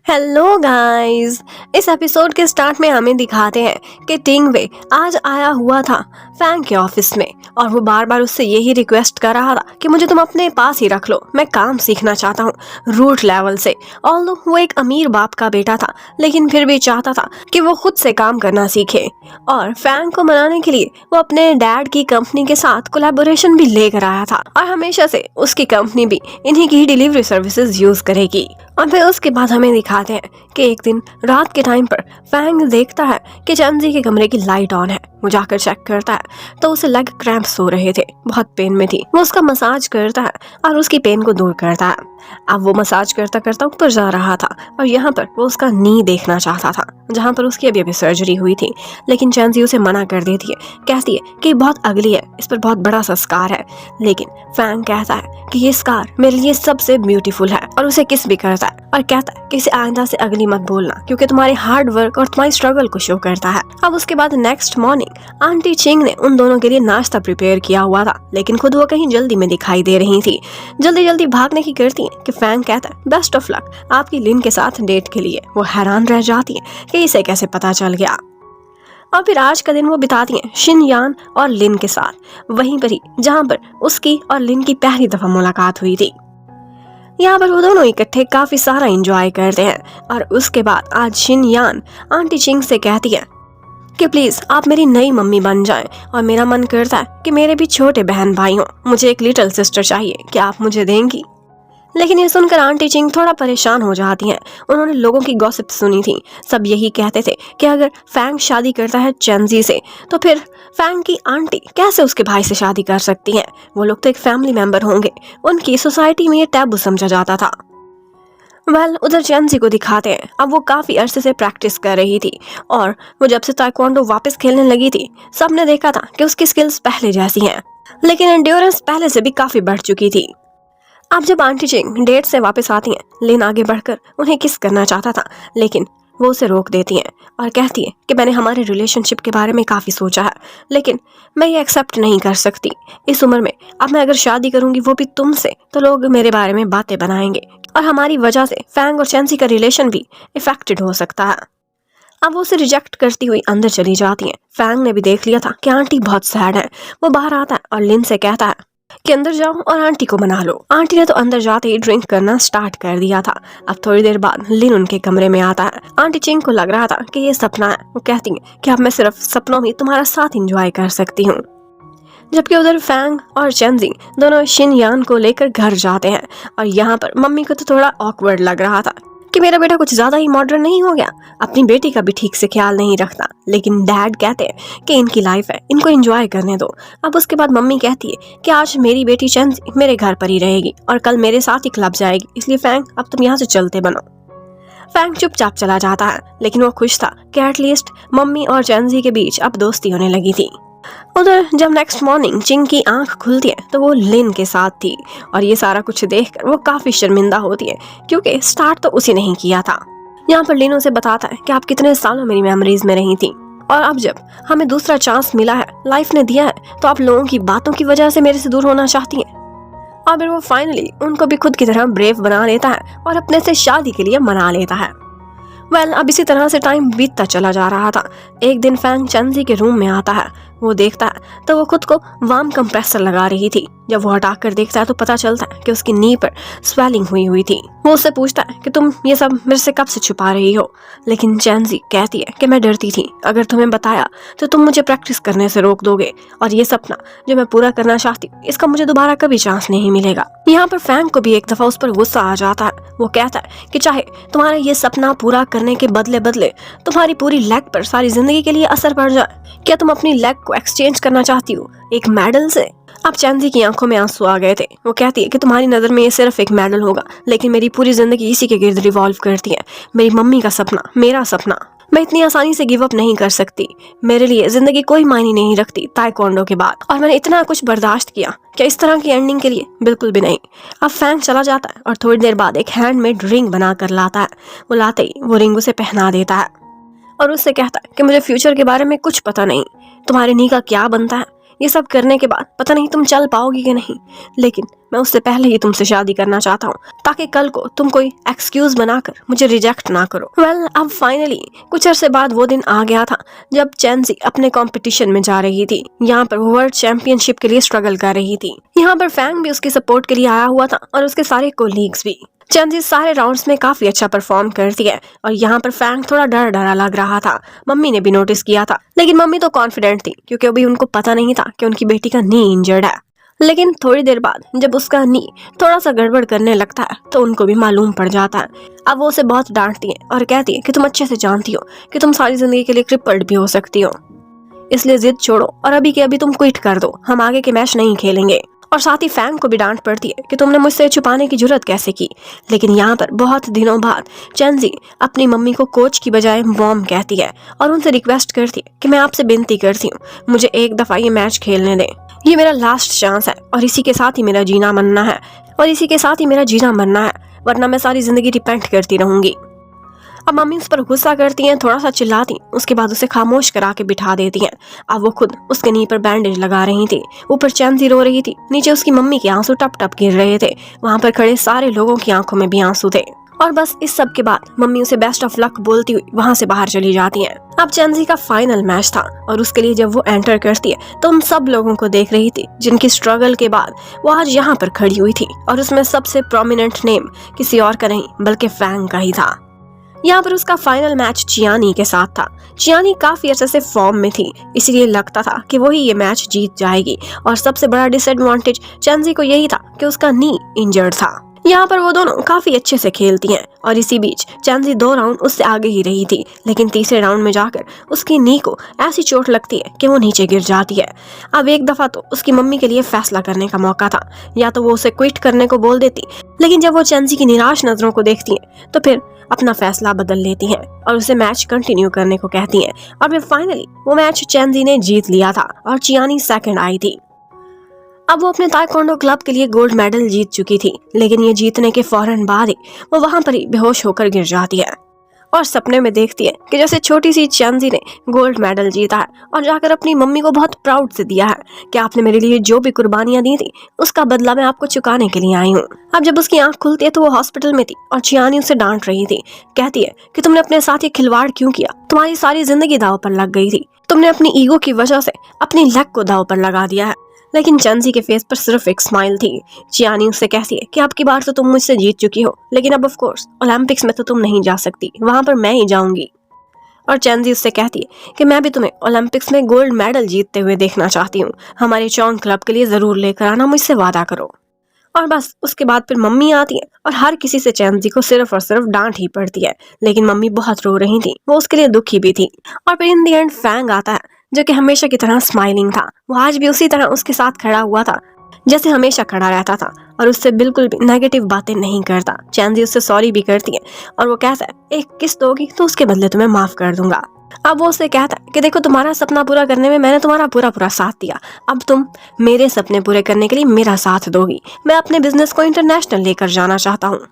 Hello guys. इस episode के start में हमें दिखाते हैं कि टिंगवे आज आया हुआ था फैंग के ऑफिस में और वो बार बार उससे यही रिक्वेस्ट कर रहा था कि मुझे तुम अपने पास ही रख लो, मैं काम सीखना चाहता हूँ रूट लेवल से। ऑल्दो वो एक अमीर बाप का बेटा था लेकिन फिर भी चाहता था कि वो खुद से काम करना सीखे और फैंग को मनाने के लिए वो अपने डैड की कंपनी के साथ कोलैबोरेशन भी लेकर आया था और हमेशा से उसकी कंपनी भी इन्हीं की डिलीवरी सर्विसेज यूज करेगी। और फिर उसके बाद हमें दिखाते हैं कि एक दिन रात के टाइम पर फैंग देखता है कि चैंजी के कमरे की लाइट ऑन है। वो जाकर चेक करता है तो उसे लेग क्रैम्प्स हो रहे थे, बहुत पेन में थी। वो उसका मसाज करता है और उसकी पेन को दूर करता है। अब वो मसाज करता करता ऊपर जा रहा था और यहाँ पर वो उसका नी देखना चाहता था जहाँ पर उसकी अभी सर्जरी हुई थी, लेकिन चैंजी उसे मना कर देती है, कहती है कि बहुत अगली है, इस पर बहुत बड़ा सा स्कार है। लेकिन फैंग कहता है कि ये स्कार मेरे लिए सबसे ब्यूटीफुल है और उसे किस भी करता है और कहता है कि इसे आइंदा से अगली मत बोलना क्योंकि तुम्हारे हार्ड वर्क और तुम्हारी स्ट्रगल को शो करता है। अब उसके बाद नेक्स्ट मॉर्निंग आंटी चिंग ने उन दोनों के लिए नाश्ता प्रिपेयर किया हुआ था, लेकिन खुद वो कहीं जल्दी में दिखाई दे रही थी। जल्दी जल्दी भागने की करती है कि फैंग कहता है बेस्ट ऑफ लक आपकी लिन के साथ डेट के लिए। वो हैरान रह जाती है कि इसे कैसे पता चल गया। और फिर आज का दिन वो बिताती हैं शिन यान और लिन के साथ, वहीं पर ही जहाँ पर उसकी और लिन की पहली दफा मुलाकात हुई थी। यहाँ पर वो दोनों इकट्ठे काफी सारा एंजॉय करते हैं और उसके बाद आज शिन यान आंटी चिंग से कहती है कि प्लीज आप मेरी नई मम्मी बन जाएं और मेरा मन करता है कि मेरे भी छोटे बहन भाई हों, मुझे एक लिटिल सिस्टर चाहिए, क्या आप मुझे देंगी? लेकिन ये सुनकर आंटी चिंग थोड़ा परेशान हो जाती हैं। उन्होंने लोगों की गॉसिप सुनी थी, सब यही कहते थे कि अगर फैंग शादी करता है चैंजी से तो फिर फैंग की आंटी कैसे उसके भाई से शादी कर सकती हैं? वो लोग तो एक फैमिली मेंबर होंगे। उनकी सोसाइटी में ये टैबू समझा जाता था। उधर चैंजी को दिखाते हैं। अब वो काफी अरसे से प्रैक्टिस कर रही थी और वो जब से ताइक्वांडो वापस खेलने लगी थी सबने देखा था कि उसकी स्किल्स पहले जैसी हैं, लेकिन एंड्योरेंस पहले से भी काफी बढ़ चुकी थी। अब जब आंटी चिंग डेट से वापस आती हैं, लिन आगे बढ़कर उन्हें किस करना चाहता था लेकिन वो उसे रोक देती हैं और कहती है कि मैंने हमारे रिलेशनशिप के बारे में काफ़ी सोचा है, लेकिन मैं ये एक्सेप्ट नहीं कर सकती इस उम्र में। अब मैं अगर शादी करूंगी वो भी तुमसे तो लोग मेरे बारे में बातें बनाएंगे और हमारी वजह से फैंग और चैंसी का रिलेशन भी इफेक्टेड हो सकता है। अब वो उसे रिजेक्ट करती हुई अंदर चली जाती हैं। फैंग ने भी देख लिया था कि आंटी बहुत सैड है। वो बाहर आता है और लिन से कहता है कि अंदर जाओ और आंटी को मना लो। आंटी ने तो अंदर जाते ही ड्रिंक करना स्टार्ट कर दिया था। अब थोड़ी देर बाद लिन उनके कमरे में आता है। आंटी चिंग को लग रहा था कि ये सपना है। वो कहती है कि अब मैं सिर्फ सपनों में तुम्हारा साथ एंजॉय कर सकती हूँ। जबकि उधर फैंग और चैंजी दोनों शिन यान को लेकर घर जाते हैं और यहाँ पर मम्मी को तो थोड़ा ऑकवर्ड लग रहा था कि मेरा बेटा कुछ ज्यादा ही मॉडर्न नहीं हो गया, अपनी बेटी का भी ठीक से ख्याल नहीं रखता। लेकिन डैड कहते हैं कि इनकी लाइफ है, इनको एंजॉय करने दो। अब उसके बाद मम्मी कहती है कि आज मेरी बेटी चैंजी मेरे घर पर ही रहेगी और कल मेरे साथ ही क्लब जाएगी, इसलिए फैंग अब तुम यहाँ से चलते बनो। फैंग चुपचाप चला जाता है, लेकिन वो खुश था कि एटलीस्ट मम्मी और चैंजी के बीच अब दोस्ती होने लगी थी। उधर जब नेक्स्ट मॉर्निंग चिंग की आंख खुलती है तो वो लिन के साथ थी और ये सारा कुछ देखकर वो काफी शर्मिंदा होती है क्योंकि स्टार्ट तो उसी नहीं किया था। यहाँ पर लिन उसे बताता है कि आप कितने सालों मेरी मेमोरीज में रही थी और अब जब हमें दूसरा चांस मिला है, लाइफ ने दिया है, तो आप लोगों की बातों की वजह से मेरे से दूर होना चाहती हैं। और फिर वो फाइनली उनको भी खुद की तरह ब्रेव बना लेता है और अपने से शादी के लिए मना लेता है। अब इसी तरह से टाइम बीतता चला जा रहा था। एक दिन फैंग चैंजी के रूम में आता है। वो देखता है तो वो खुद को वार्म कंप्रेसर लगा रही थी। जब वो हटा कर देखता है तो पता चलता है कि उसकी नी पर स्वेलिंग हुई थी। वो उससे पूछता है कि तुम ये सब मेरे से कब से छुपा रही हो? लेकिन चैंजी कहती है कि मैं डरती थी, अगर तुम्हें बताया तो तुम मुझे प्रैक्टिस करने से रोक दोगे और ये सपना जो मैं पूरा करना चाहती हूँ इसका मुझे दोबारा कभी चांस नहीं मिलेगा। यहाँ पर फैंग को भी एक दफा उस पर गुस्सा आ जाता है। वो कहता है कि चाहे तुम्हारा ये सपना पूरा करने के बदले बदले तुम्हारी पूरी लेग पर सारी जिंदगी के लिए असर पड़ जाए, क्या तुम अपनी लेग को एक्सचेंज करना चाहती हो एक मेडल से? अब चैंजी की आंखों में आंसू आ गए थे। वो कहती है कि तुम्हारी नजर में ये सिर्फ एक मेडल होगा, लेकिन मेरी पूरी जिंदगी इसी के गिर्द रिवॉल्व करती है। मेरी मम्मी का सपना, मेरा सपना, मैं इतनी आसानी से गिव अप नहीं कर सकती। मेरे लिए जिंदगी कोई मायने नहीं रखती ताइक्वांडो के बाद, और मैंने इतना कुछ बर्दाश्त किया, क्या इस तरह की एंडिंग के लिए? बिल्कुल भी नहीं। अब फैंग चला जाता है और थोड़ी देर बाद एक हैंडमेड रिंग बना कर लाता है। वो लाते ही वो रिंग उसे पहना देता है और उससे कहता है कि मुझे फ्यूचर के बारे में कुछ पता नहीं, तुम्हारे नी का क्या बनता है, ये सब करने के बाद पता नहीं तुम चल पाओगी कि नहीं, लेकिन मैं उससे पहले ही तुमसे शादी करना चाहता हूँ, ताकि कल को तुम कोई एक्सक्यूज बनाकर मुझे रिजेक्ट ना करो। अब फाइनली कुछ अरसे बाद वो दिन आ गया था जब चेंजी अपने कंपटीशन में जा रही थी। यहाँ पर वो वर्ल्ड चैंपियनशिप के लिए स्ट्रगल कर रही थी। यहाँ पर फैंग भी उसकी सपोर्ट के लिए आया हुआ था और उसके सारे कोलीग्स भी। चेंजी सारे राउंड्स में काफी अच्छा परफॉर्म करती है और यहाँ पर फैंग थोड़ा डर डरा लग रहा था। मम्मी ने भी नोटिस किया था, लेकिन मम्मी तो कॉन्फिडेंट थी क्योंकि अभी उनको पता नहीं था कि उनकी बेटी का नी इंजर्ड है। लेकिन थोड़ी देर बाद जब उसका नी थोड़ा सा गड़बड़ करने लगता है तो उनको भी मालूम पड़ जाता है। अब वो उसे बहुत डांटती है और कहती है कि तुम अच्छे से जानती हो कि तुम सारी जिंदगी के लिए क्रिपल्ड भी हो सकती हो, इसलिए जिद छोड़ो और अभी के अभी तुम क्विट कर दो, हम आगे के मैच नहीं खेलेंगे। और साथ ही फैंग को भी डांट पड़ती है कि तुमने मुझसे छुपाने की जरूरत कैसे की। लेकिन यहाँ पर बहुत दिनों बाद चेंजी अपनी मम्मी को कोच की बजाय मॉम कहती है और उनसे रिक्वेस्ट करती है कि मैं आपसे विनती करती हूँ, मुझे एक दफा ये मैच खेलने दें, ये मेरा लास्ट चांस है और इसी के साथ ही मेरा जीना मरना है, वरना मैं सारी जिंदगी रिपेंट करती रहूंगी। अब मम्मी उस पर गुस्सा करती हैं, थोड़ा सा चिल्लाती, उसके बाद उसे खामोश करा के बिठा देती हैं। अब वो खुद उसके नी पर बैंडेज लगा रही थी, ऊपर चेंजी रो रही थी, नीचे उसकी मम्मी के आंसू टप टप गिर रहे थे। वहाँ पर खड़े सारे लोगों की आंखों में भी आंसू थे। और बस इस सब के बाद मम्मी उसे बेस्ट ऑफ लक बोलती हुई वहाँ से बाहर चली जाती हैं। अब चेंजी का फाइनल मैच था और उसके लिए जब वो एंटर करती है तो उन सब लोगों को देख रही थी जिनकी स्ट्रगल के बाद वो आज यहाँ पर खड़ी हुई थी, और उसमें सबसे प्रोमिनेंट नेम किसी और का नहीं बल्कि फैंग का ही था। यहाँ पर उसका फाइनल मैच चियानी के साथ था। चियानी काफी अच्छे से फॉर्म में थी, इसीलिए लगता था कि वही ये मैच जीत जाएगी। और सबसे बड़ा डिसएडवांटेज चेंजी को यही था कि उसका नी इंजर्ड था। यहाँ पर वो दोनों काफी अच्छे से खेलती हैं और इसी बीच चेंजी 2 राउंड उससे आगे ही रही थी, लेकिन तीसरे राउंड में जाकर उसकी नी को ऐसी चोट लगती है कि वो नीचे गिर जाती है। अब एक दफा तो उसकी मम्मी के लिए फैसला करने का मौका था, या तो वो उसे क्विट करने को बोल देती, लेकिन जब वो चेंजी की निराश नजरों को देखती है तो फिर अपना फैसला बदल लेती हैं और उसे मैच कंटिन्यू करने को कहती हैं। और फिर फाइनली वो मैच चेंजी ने जीत लिया था और चियानी सेकंड आई थी। अब वो अपने ताइक्वांडो क्लब के लिए गोल्ड मेडल जीत चुकी थी, लेकिन ये जीतने के फौरन बाद ही वो वहां पर ही बेहोश होकर गिर जाती है और सपने में देखती है कि जैसे छोटी सी चेंजी ने गोल्ड मेडल जीता है और जाकर अपनी मम्मी को बहुत प्राउड से दिया है कि आपने मेरे लिए जो भी कुर्बानियां दी थी उसका बदला मैं आपको चुकाने के लिए आई हूँ। अब जब उसकी आंख खुलती है तो वो हॉस्पिटल में थी और चियानी उसे डांट रही थी, कहती है कि तुमने अपने साथ ये खिलवाड़ क्यों किया, तुम्हारी सारी जिंदगी दांव पर लग गई थी, तुमने अपनी ईगो की वजह से अपनी लक को दांव पर लगा दिया है। लेकिन चेंजी के फेस पर सिर्फ एक स्माइल थी। चियानी उससे कहती है कि अब की बार तो तुम मुझसे जीत चुकी हो, लेकिन अब ऑफ कोर्स ओलंपिक्स में तो तुम नहीं जा सकती, वहां पर मैं ही जाऊंगी। और चेंजी उससे कहती है कि मैं भी तुम्हें ओलंपिक्स में गोल्ड मेडल जीतते हुए देखना चाहती हूँ, हमारे चौंग क्लब के लिए जरूर लेकर आना, मुझसे वादा करो। और बस उसके बाद फिर मम्मी आती है और हर किसी से चेंजी को सिर्फ और सिर्फ डांट ही पड़ती है, लेकिन मम्मी बहुत रो रही थी, वो उसके लिए दुखी भी थी। और फिर इन दी एंड फैंग आता है जो कि हमेशा की तरह स्माइलिंग था। वो आज भी उसी तरह उसके साथ खड़ा हुआ था जैसे हमेशा खड़ा रहता था और उससे बिल्कुल भी नेगेटिव बातें नहीं करता। चेंजी उससे सॉरी भी करती है और वो कहता है एक किस दोगी तो उसके बदले तुम्हें माफ कर दूंगा। अब वो उससे कहता है कि देखो तुम्हारा सपना पूरा करने में मैंने तुम्हारा पूरा पूरा साथ दिया, अब तुम मेरे सपने पूरे करने के लिए मेरा साथ दोगी। मैं अपने बिजनेस को इंटरनेशनल लेकर जाना चाहता हूँ।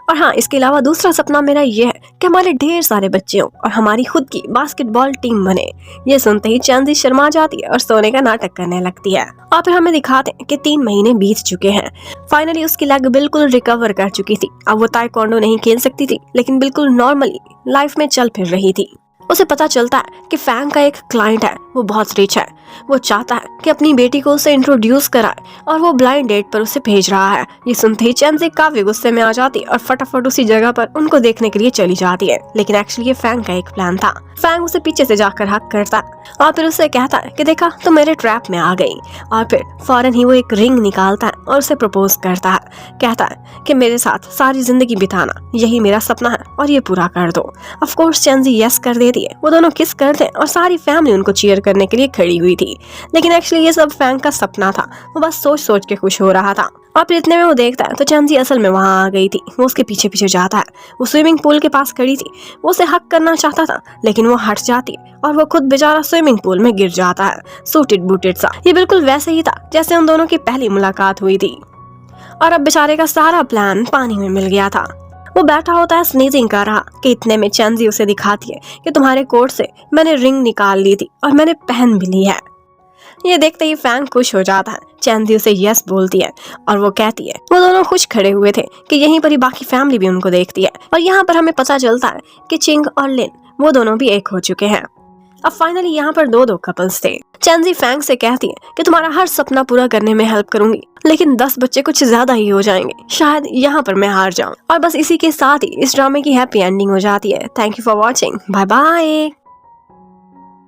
और हाँ, इसके अलावा दूसरा सपना मेरा ये है कि हमारे ढेर सारे बच्चे हों और हमारी खुद की बास्केटबॉल टीम बने। ये सुनते ही चेंजी शर्मा जाती है और सोने का नाटक करने लगती है। और फिर हमें दिखाते हैं कि 3 महीने बीत चुके हैं। फाइनली उसकी लेग बिल्कुल रिकवर कर चुकी थी। अब वो ताइक्वांडो नहीं खेल सकती थी, लेकिन बिल्कुल नॉर्मली लाइफ में चल फिर रही थी। उसे पता चलता है कि फैंग का एक क्लाइंट है, वो बहुत रिच है, वो चाहता है कि अपनी बेटी को उसे इंट्रोड्यूस कराए और वो ब्लाइंड डेट पर उसे भेज रहा है। ये सुनते ही चेंजी काफी गुस्से में आ जाती है और फटाफट उसी जगह पर उनको देखने के लिए चली जाती है। लेकिन एक्चुअली ये फैंग का एक प्लान था। फैंग उसे पीछे से जाकर हक करता है और फिर उसे कहता है कि देखा तुम मेरे ट्रैप में आ गई। और फिर फौरन ही वो एक रिंग निकालता है और उसे प्रपोज करता है, कहता है कि मेरे साथ सारी जिंदगी बिताना यही मेरा सपना है और ये पूरा कर दो। ऑफ कोर्स चेंजी यस कर देती है, वो दोनों किस करते हैं और सारी फैमिली उनको चीयर करने के लिए खड़ी हुई थी। लेकिन एक्चुअली ये सब फैंग का सपना था, वो बस सोच सोच के खुश हो रहा था। और फिर इतने में वो देखता है तो चेंजी असल में वहाँ आ गई थी। वो उसके पीछे पीछे जाता है, वो स्विमिंग पूल के पास खड़ी थी, वो उसे हक करना चाहता था लेकिन वो हट जाती है और वो खुद बेचारा स्विमिंग पूल में गिर जाता है, सूटेड बूटेड सा। ये बिल्कुल वैसे ही था जैसे उन दोनों की पहली मुलाकात हुई थी। और अब बेचारे का सारा प्लान पानी में मिल गया था। वो बैठा होता है स्नीजिंग कर रहा कि इतने में चेंजी उसे दिखाती है कि तुम्हारे कोट से मैंने रिंग निकाल ली थी और मैंने पहन भी ली है। ये देखते ही फैंग खुश हो जाता है। चैंजी उसे यस बोलती है और वो कहती है। वो दोनों खुश खड़े हुए थे कि यहीं पर ही बाकी फैमिली भी उनको देखती है और यहाँ पर हमें पता चलता है कि चिंग और लिन वो दोनों भी एक हो चुके हैं। अब फाइनली यहाँ पर दो कपल्स थे। चैंजी फैंग से कहती है कि तुम्हारा हर सपना पूरा करने में हेल्प करूंगी, लेकिन 10 बच्चे कुछ ज्यादा ही हो जाएंगे, शायद यहाँ पर मैं हार जाऊं। और बस इसी के साथ ही इस ड्रामे की हैप्पी एंडिंग हो जाती है। Thank you for watching, bye bye.